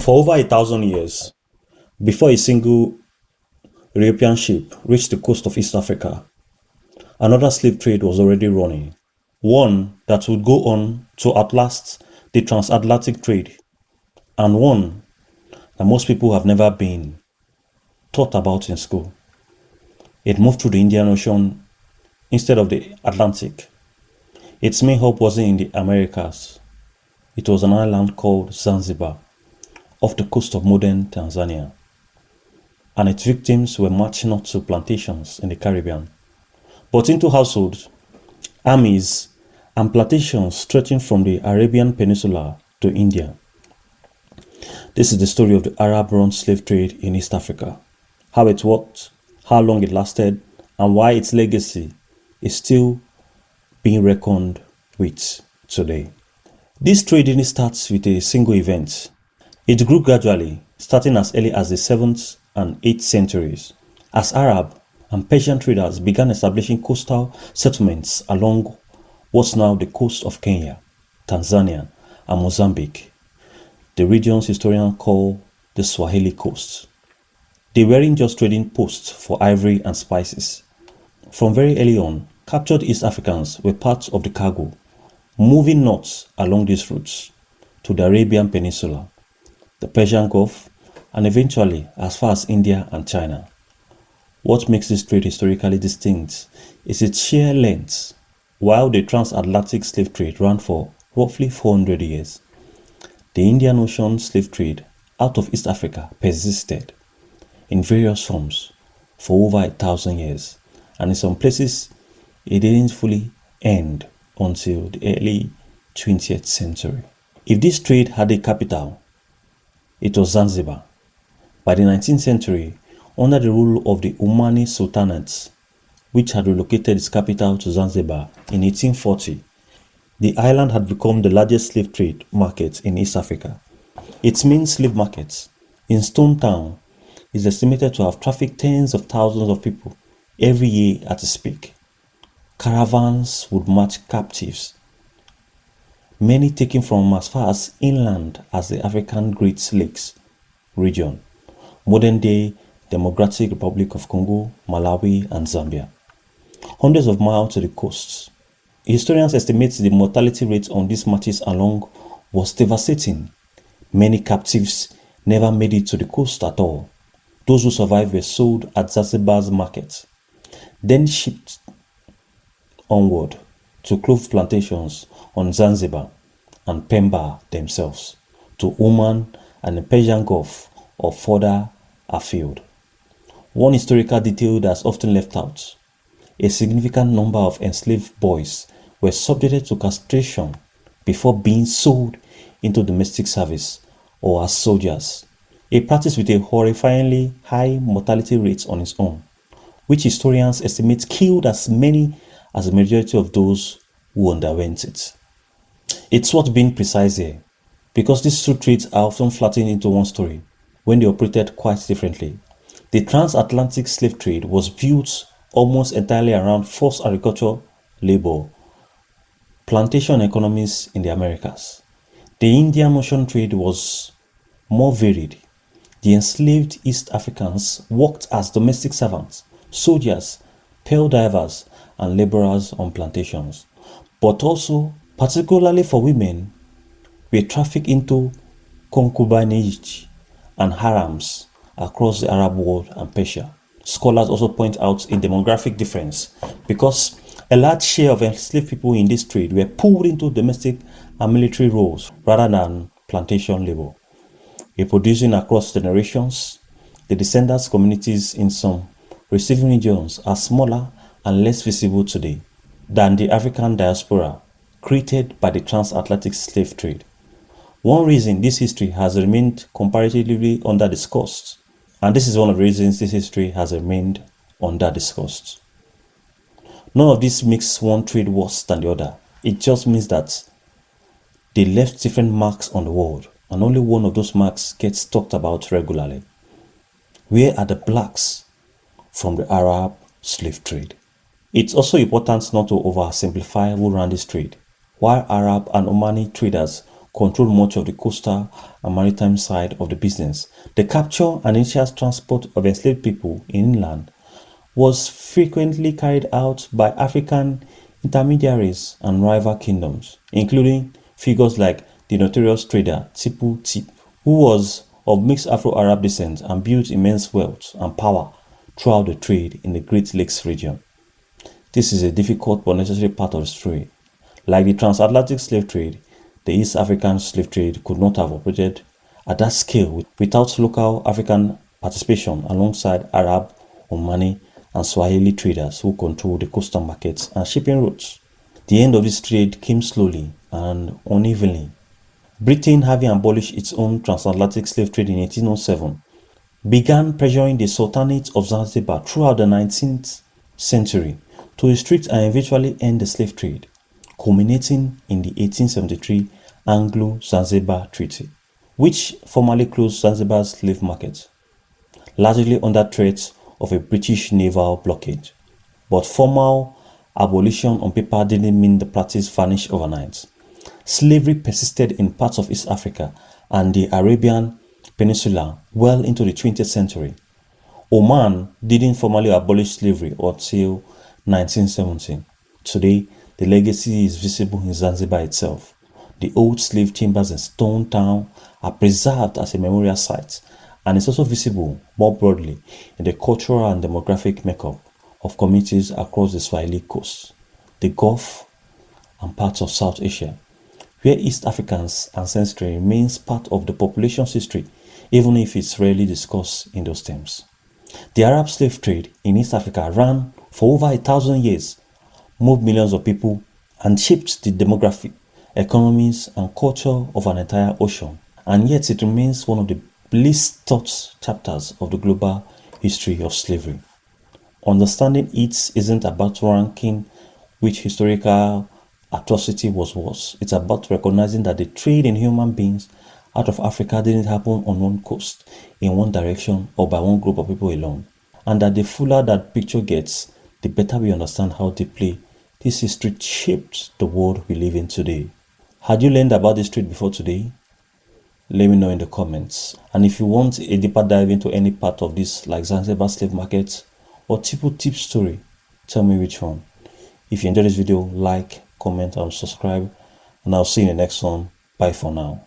For over 1,000 years, before a single European ship reached the coast of East Africa, another slave trade was already running. One that would go on to outlast the transatlantic trade, and one that most people have never been taught about in school. It moved through the Indian Ocean instead of the Atlantic. Its main hub wasn't in the Americas. It was an island called Zanzibar, off the coast of modern Tanzania, and its victims were marched not to plantations in the Caribbean, but into households, armies, and plantations stretching from the Arabian Peninsula to India. This is the story of the Arab-run slave trade in East Africa, how it worked, how long it lasted, and why its legacy is still being reckoned with today. This trade didn't start with a single event. It grew gradually, starting as early as the 7th and 8th centuries, as Arab and Persian traders began establishing coastal settlements along what's now the coast of Kenya, Tanzania, and Mozambique, the regions historians call the Swahili coast. They weren't just trading posts for ivory and spices. From very early on, captured East Africans were part of the cargo, moving north along these routes to the Arabian Peninsula, the Persian Gulf, and eventually as far as India and China. What makes this trade historically distinct is its sheer length. While the transatlantic slave trade ran for roughly 400 years, the Indian Ocean slave trade out of East Africa persisted in various forms for over 1,000 years, and in some places it didn't fully end until the early 20th century. If this trade had a capital, it was Zanzibar. By the 19th century, under the rule of the Omani Sultanate, which had relocated its capital to Zanzibar in 1840, the island had become the largest slave trade market in East Africa. Its main slave market, in Stone Town, is estimated to have trafficked tens of thousands of people every year at its peak. Caravans would march captives, many taken from as far as inland as the African Great Lakes region, modern-day Democratic Republic of Congo, Malawi, and Zambia, hundreds of miles to the coast. Historians estimate the mortality rate on these marches along was devastating. Many captives never made it to the coast at all. Those who survived were sold at Zanzibar's market, then shipped onward to clove plantations on Zanzibar and Pemba themselves, to Oman and the Persian Gulf or further afield. One historical detail that's often left out: a significant number of enslaved boys were subjected to castration before being sold into domestic service or as soldiers, a practice with a horrifyingly high mortality rate on its own, which historians estimate killed as many as the majority of those who underwent it. It's worth being precise here, because these two trades are often flattened into one story when they operated quite differently. The transatlantic slave trade was built almost entirely around forced agriculture labor, plantation economies in the Americas. The Indian Ocean trade was more varied. The enslaved East Africans worked as domestic servants, soldiers, pearl divers, and laborers on plantations, but also, particularly for women, were trafficked into concubinage and harems across the Arab world and Persia. Scholars also point out a demographic difference because a large share of enslaved people in this trade were pulled into domestic and military roles rather than plantation labor. Reproducing across generations, the descendants communities in some receiving regions are smaller and less visible today than the African diaspora created by the transatlantic slave trade. One reason this history has remained comparatively under-discussed, and this is one of the reasons this history has remained under-discussed. None of this makes one trade worse than the other. It just means that they left different marks on the world, and only one of those marks gets talked about regularly. Where are the blacks from the Arab slave trade? It's also important not to oversimplify who ran this trade. While Arab and Omani traders controlled much of the coastal and maritime side of the business. The capture and initial transport of enslaved people inland was frequently carried out by African intermediaries and rival kingdoms, including figures like the notorious trader Tipu Tip, who was of mixed Afro-Arab descent and built immense wealth and power throughout the trade in the Great Lakes region. This is a difficult but necessary part of the story. Like the transatlantic slave trade, the East African slave trade could not have operated at that scale without local African participation alongside Arab, Omani, and Swahili traders who controlled the coastal markets and shipping routes. The end of this trade came slowly and unevenly. Britain, having abolished its own transatlantic slave trade in 1807, began pressuring the Sultanate of Zanzibar throughout the 19th century to restrict and eventually end the slave trade, culminating in the 1873 Anglo-Zanzibar Treaty, which formally closed Zanzibar's slave market, largely under threat of a British naval blockade. But formal abolition on paper didn't mean the practice vanished overnight. Slavery persisted in parts of East Africa and the Arabian Peninsula well into the 20th century. Oman didn't formally abolish slavery until 1917. Today, the legacy is visible in Zanzibar itself. The old slave chambers in Stone Town are preserved as a memorial site, and it's also visible more broadly in the cultural and demographic makeup of communities across the Swahili coast, the Gulf, and parts of South Asia, where East Africans' ancestry remains part of the population's history, even if it's rarely discussed in those terms. The Arab slave trade in East Africa ran for over 1,000 years, moved millions of people, and shaped the demography, economies, and culture of an entire ocean. And yet it remains one of the least taught chapters of the global history of slavery. Understanding it isn't about ranking which historical atrocity was worse. It's about recognizing that the trade in human beings out of Africa didn't happen on one coast, in one direction, or by one group of people alone. And that the fuller that picture gets, the better we understand how deeply this history shaped the world we live in today. Had you learned about this trade before today? Let me know in the comments. And if you want a deeper dive into any part of this, like Zanzibar slave market or Tipu Tip story, tell me which one. If you enjoyed this video, like, comment, and subscribe. And I'll see you in the next one. Bye for now.